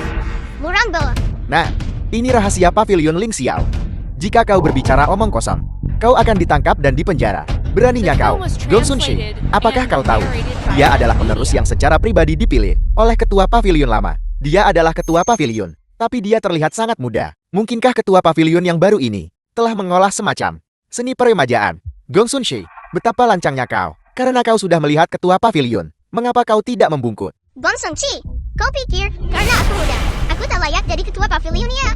Murong Bo. Nah, ini rahasia pavilion Ling Xiao. Jika kau berbicara omong kosong, kau akan ditangkap dan dipenjara. Beraninya kau, Gong Sun Shi. Apakah kau tahu? Dia adalah penerus yang secara pribadi dipilih oleh ketua pavilion lama. Dia adalah ketua pavilion, tapi dia terlihat sangat muda. Mungkinkah ketua pavilion yang baru ini telah mengolah semacam seni peremajaan? Gong Sun Shi, betapa lancangnya kau. Karena kau sudah melihat ketua pavilion, mengapa kau tidak membungkut? Gong Sun Chi, kau pikir karena aku muda, aku tak layak jadi ketua pavilionnya?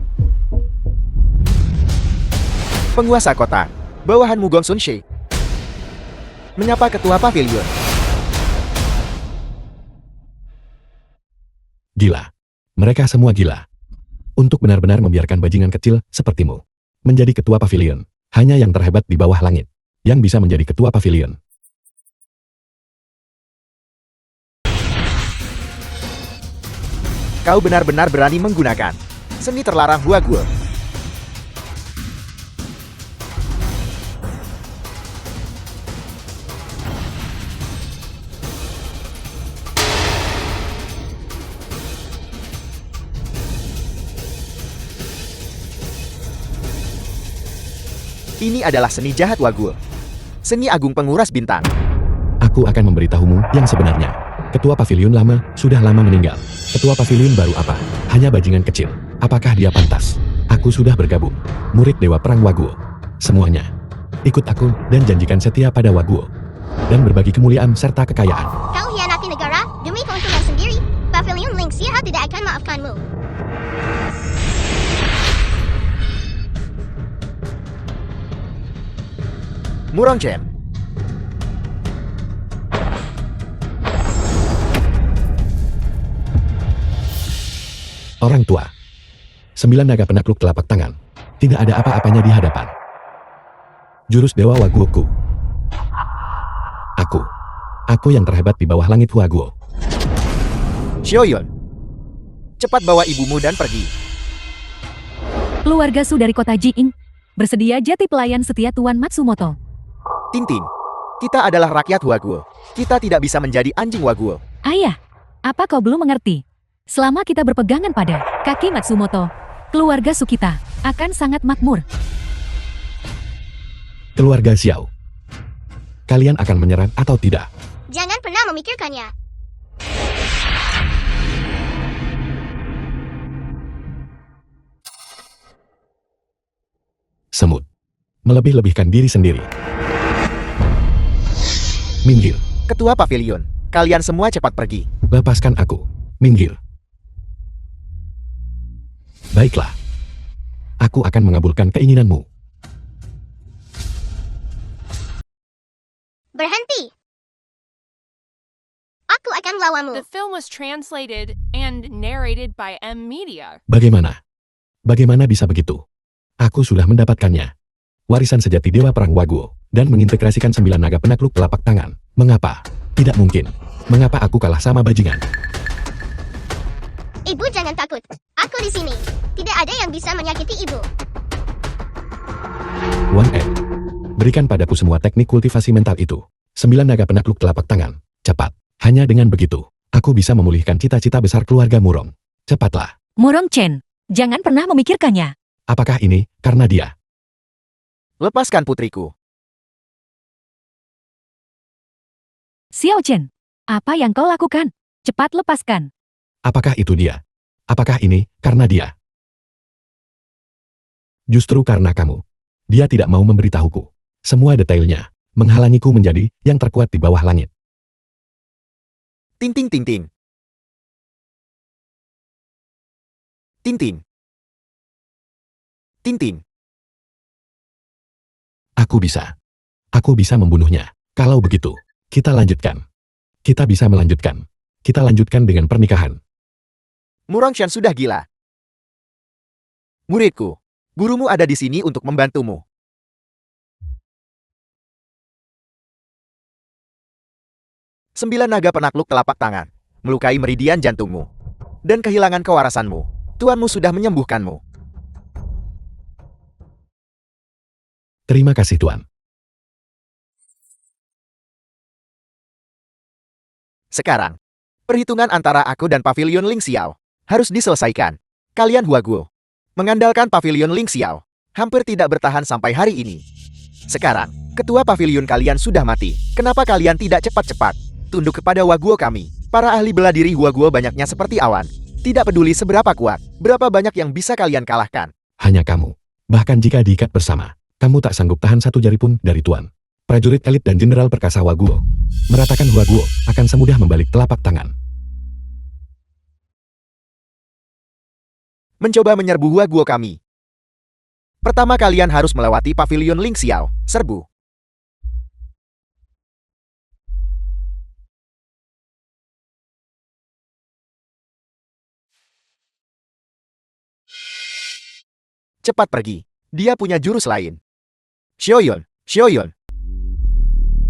Penguasa kota, bawahanmu Gong Sun Shi menyapa ketua pavilion. Gila. Mereka semua gila. Untuk benar-benar membiarkan bajingan kecil sepertimu menjadi ketua pavilion. Hanya yang terhebat di bawah langit yang bisa menjadi ketua pavilion. Kau benar-benar berani menggunakan Seni terlarang Huaguo. Ini adalah seni jahat Huaguo. Seni agung penguras bintang. Aku akan memberitahumu yang sebenarnya. Ketua pavilion lama sudah lama meninggal. Ketua pavilion baru apa? Hanya bajingan kecil. Apakah dia pantas? Aku sudah bergabung. Murid Dewa Perang Huaguo. Semuanya. Ikut aku dan janjikan setia pada Huaguo. Dan berbagi kemuliaan serta kekayaan. Kau hianati negara demi keuntungan sendiri. Pavilion Lingxia tidak akan maafkanmu. Murong Chen. Orang tua. 9 naga penakluk telapak tangan. Tidak ada apa-apanya di hadapan. Jurus Dewa Huaguoku. Aku yang terhebat di bawah langit Huaguo. Xiaoyun. Cepat bawa ibumu dan pergi. Keluarga Su dari kota Jing bersedia jadi pelayan setia Tuan Matsumoto. Tintin. Kita adalah rakyat Huaguo. Kita tidak bisa menjadi anjing Huaguo. Ayah, apa kau belum mengerti? Selama kita berpegangan pada kaki Matsumoto, keluarga Su kita akan sangat makmur. Keluarga Xiao. Kalian akan menyerang atau tidak? Jangan pernah memikirkannya. Semut. Melebih-lebihkan diri sendiri. Minggir. Ketua pavilion. Kalian semua cepat pergi. Lepaskan aku. Minggir. Baiklah. Aku akan mengabulkan keinginanmu. Berhenti. Aku akan melawanmu. The film was translated and narrated by M Media. Bagaimana? Bagaimana bisa begitu? Aku sudah mendapatkannya. Warisan sejati Dewa Perang Huaguo. Dan mengintegrasikan 9 naga penakluk telapak tangan. Mengapa? Tidak mungkin. Mengapa aku kalah sama bajingan? Ibu jangan takut. Aku di sini. Tidak ada yang bisa menyakiti ibu. Wang Ed. Berikan padaku semua teknik kultivasi mental itu. 9 naga penakluk telapak tangan. Cepat. Hanya dengan begitu, aku bisa memulihkan cita-cita besar keluarga Murong. Cepatlah. Murong Chen, jangan pernah memikirkannya. Apakah ini karena dia? Lepaskan putriku. Xiao Chen, apa yang kau lakukan? Cepat lepaskan. Apakah itu dia? Apakah ini karena dia? Justru karena kamu. Dia tidak mau memberitahuku. Semua detailnya, menghalangiku menjadi yang terkuat di bawah langit. Tintin Tintin. Tintin. Tintin. Aku bisa membunuhnya. Kalau begitu, kita lanjutkan. Kita bisa melanjutkan. Kita lanjutkan dengan pernikahan. Murong Chen sudah gila. Muridku, gurumu ada di sini untuk membantumu. Sembilan naga penakluk telapak tangan, melukai meridian jantungmu, dan kehilangan kewarasanmu. Tuanmu sudah menyembuhkanmu. Terima kasih Tuan. Sekarang, perhitungan antara aku dan Pavilion Ling Xiao harus diselesaikan. Kalian Huaguo, mengandalkan Pavilion Ling Xiao, hampir tidak bertahan sampai hari ini. Sekarang, ketua pavilion kalian sudah mati. Kenapa kalian tidak cepat-cepat tunduk kepada Huaguo kami? Para ahli bela diri Huaguo banyaknya seperti awan. Tidak peduli seberapa kuat, berapa banyak yang bisa kalian kalahkan. Hanya kamu. Bahkan jika diikat bersama, kamu tak sanggup tahan satu jari pun dari Tuan. Prajurit elit dan jenderal perkasa Huaguo. Meratakan Huaguo akan semudah membalik telapak tangan. Mencoba menyerbu Huaguo kami. Pertama kalian harus melewati Pavilion Ling Xiao. Serbu. Cepat pergi. Dia punya jurus lain. Xiaoyun, Xiaoyun.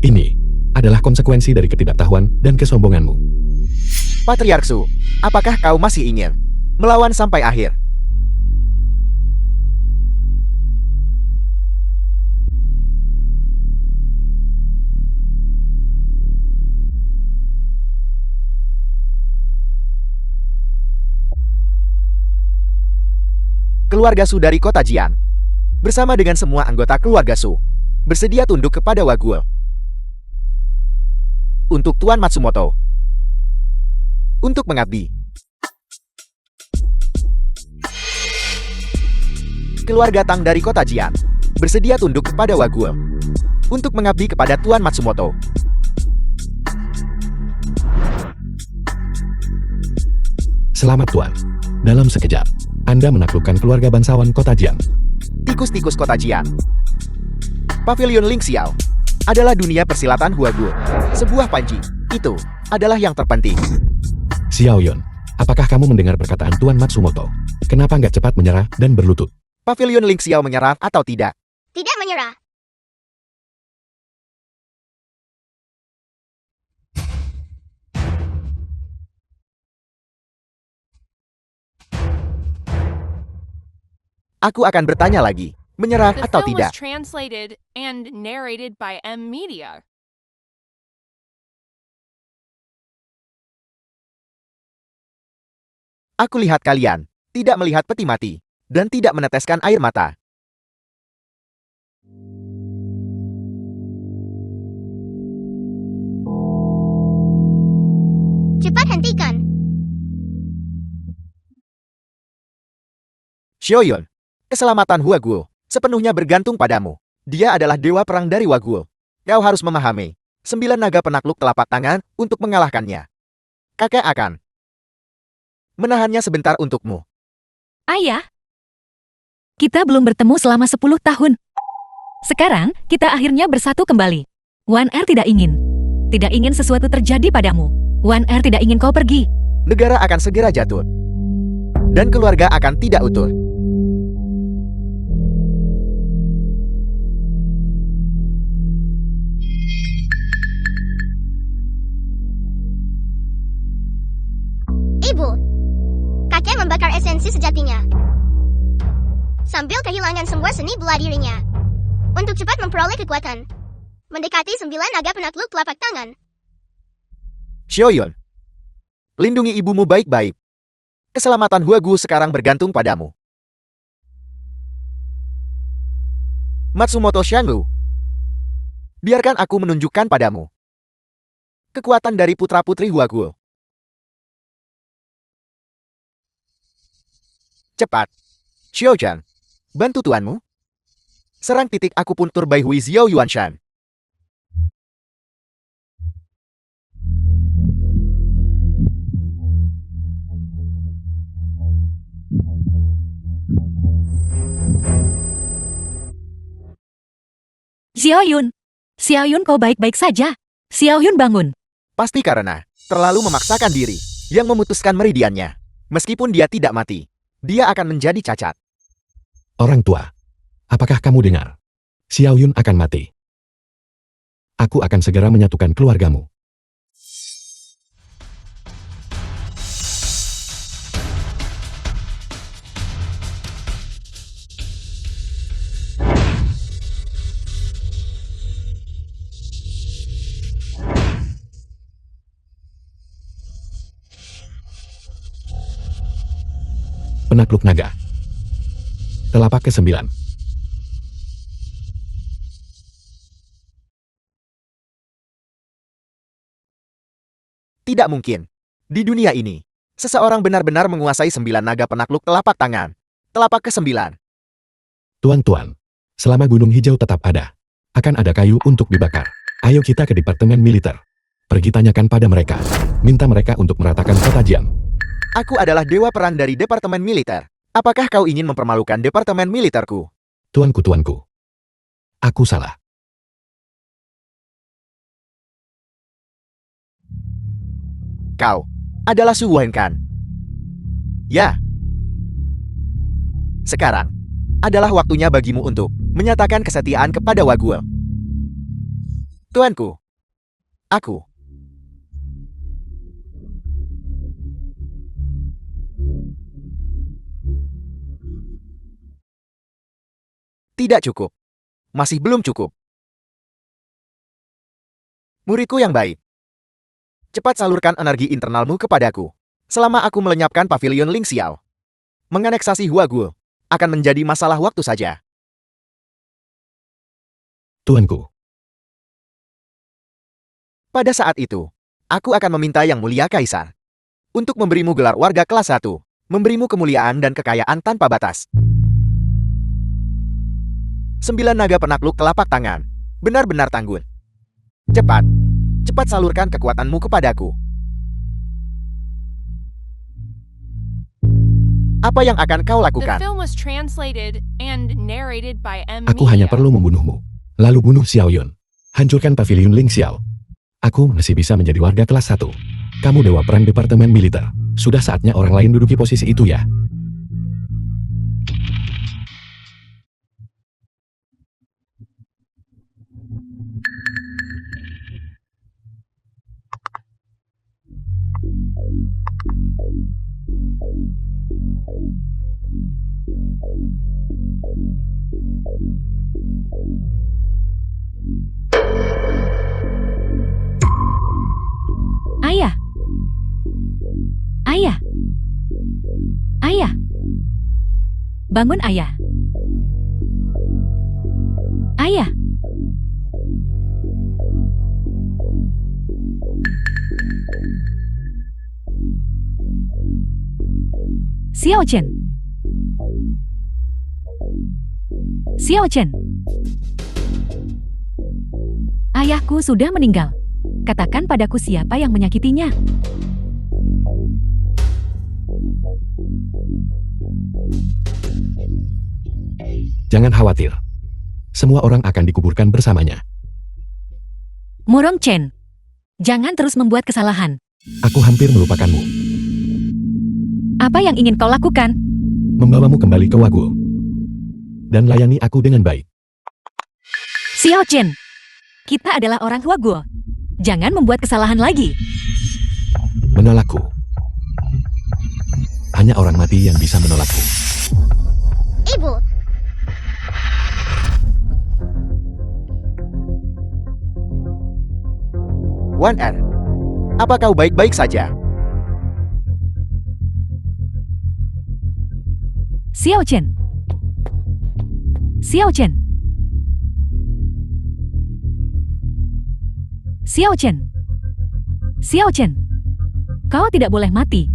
Ini adalah konsekuensi dari ketidaktahuan dan kesombonganmu. Patriark Su, apakah kau masih ingin melawan sampai akhir? Keluarga Su dari kota Jian, bersama dengan semua anggota keluarga Su, bersedia tunduk kepada Wagul. Untuk Tuan Matsumoto. Untuk mengabdi. Keluarga Tang dari kota Jian, bersedia tunduk kepada Wagul. Untuk mengabdi kepada Tuan Matsumoto. Selamat Tuan. Dalam sekejap, Anda menaklukkan keluarga bangsawan kota Jian. Tikus-tikus kota Jian. Pavilion Ling Xiao adalah dunia persilatan Huagu. Sebuah panji, itu adalah yang terpenting. Xiaoyun, apakah kamu mendengar perkataan Tuan Matsumoto? Kenapa nggak cepat menyerah dan berlutut? Pavilion Ling Xiao menyerah atau tidak? Tidak menyerah. Aku akan bertanya lagi, menyerah The atau film tidak? was translated and narrated by M Media. Aku lihat kalian tidak melihat peti mati dan tidak meneteskan air mata. Cepat hentikan. Xiaoyun, keselamatan Huagu sepenuhnya bergantung padamu. Dia adalah dewa perang dari Wagul. Kau harus memahami. 9 naga penakluk telapak tangan untuk mengalahkannya. Kakek akan menahannya sebentar untukmu. Ayah, kita belum bertemu selama 10 tahun. Sekarang, kita akhirnya bersatu kembali. Wan Er tidak ingin sesuatu terjadi padamu. Wan Er tidak ingin kau pergi. Negara akan segera jatuh. Dan keluarga akan tidak utuh. Ibu, kakek membakar esensi sejatinya. Sambil kehilangan semua seni bela dirinya. Untuk cepat memperoleh kekuatan. Mendekati 9 naga penakluk telapak tangan. Xiaoyun, lindungi ibumu baik-baik. Keselamatan Huagu sekarang bergantung padamu. Matsumoto Xianglu, biarkan aku menunjukkan padamu kekuatan dari putra-putri Huagu. Cepat, Xiaojan, bantu tuanmu. Serang titik akupuntur Bai Hui Xiao Yuanshan. Xiaoyun kau baik-baik saja. Xiaoyun bangun. Pasti karena terlalu memaksakan diri yang memutuskan meridiannya. Meskipun dia tidak mati, dia akan menjadi cacat. Orang tua, apakah kamu dengar? Xiaoyun akan mati. Aku akan segera menyatukan keluargamu. Penakluk naga. Telapak ke-9. Tidak mungkin. Di dunia ini, seseorang benar-benar menguasai 9 naga penakluk telapak tangan. Telapak ke-9. Tuan-tuan, selama Gunung Hijau tetap ada, akan ada kayu untuk dibakar. Ayo kita ke Departemen Militer. Pergi tanyakan pada mereka. Minta mereka untuk meratakan kota Jian. Aku adalah dewa perang dari Departemen Militer. Apakah kau ingin mempermalukan Departemen Militerku? Tuanku. Aku salah. Kau adalah Su Wenkan. Ya. Sekarang adalah waktunya bagimu untuk menyatakan kesetiaan kepada Wagul. Tuanku. Aku. Tidak cukup. Masih belum cukup. Muridku yang baik. Cepat salurkan energi internalmu kepadaku. Selama aku melenyapkan Pavilion Ling Xiao. Menganeksasi Huagu. akan menjadi masalah waktu saja. Tuanku, Pada saat itu, aku akan meminta Yang Mulia Kaisar untuk memberimu gelar warga kelas 1, memberimu kemuliaan dan kekayaan tanpa batas. 9 naga penakluk telapak tangan, benar-benar tangguh. Cepat, cepat salurkan kekuatanmu kepadaku. Apa yang akan kau The lakukan? film was translated and narrated by M. aku hanya perlu membunuhmu. Lalu bunuh Xiao Yun. Hancurkan pavilion Ling Xiao. Aku masih bisa menjadi warga kelas 1. Kamu dewa perang departemen militer. Sudah saatnya orang lain duduki posisi itu ya. Ayah. Ayah. Ayah. Bangun, ayah. Ayah. Xiao Chen. Xiao Chen. Ayahku sudah meninggal. Katakan padaku siapa yang menyakitinya. Jangan khawatir. Semua orang akan dikuburkan bersamanya. Murong Chen. Jangan terus membuat kesalahan. Aku hampir melupakanmu. Apa yang ingin kau lakukan? Membawamu kembali ke Waguo. Dan layani aku dengan baik. Xiao Chen. Kita adalah orang Huaguo. Jangan membuat kesalahan lagi. Menolakku. Hanya orang mati yang bisa menolakku. Ibu, Wan Er, apa kau baik-baik saja? Xiao Chen. Xiao Chen. Xiao Chen. Xiao Chen. Kau tidak boleh mati.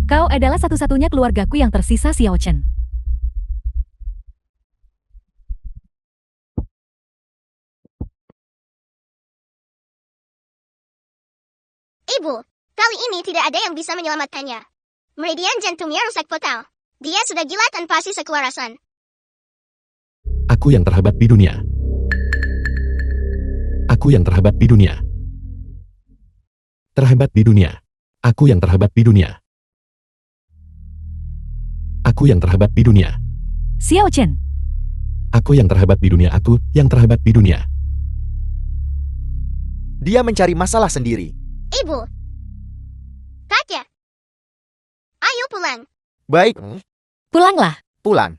Kau adalah satu-satunya keluargaku yang tersisa, Xiao Chen. ibu, kali ini tidak ada yang bisa menyelamatkannya. Meridian jantungnya rusak total. Dia sudah gila tanpa sisa kewarasan. Aku yang terhebat di dunia. Aku yang terhebat di dunia. Terhebat di dunia. Aku yang terhebat di dunia. Aku yang terhebat di dunia. Xiao Chen. Aku yang terhebat di dunia. Aku yang terhebat di dunia. Dia mencari masalah sendiri. Ibu, kakek, ayo pulang. Baik, Pulanglah. pulang.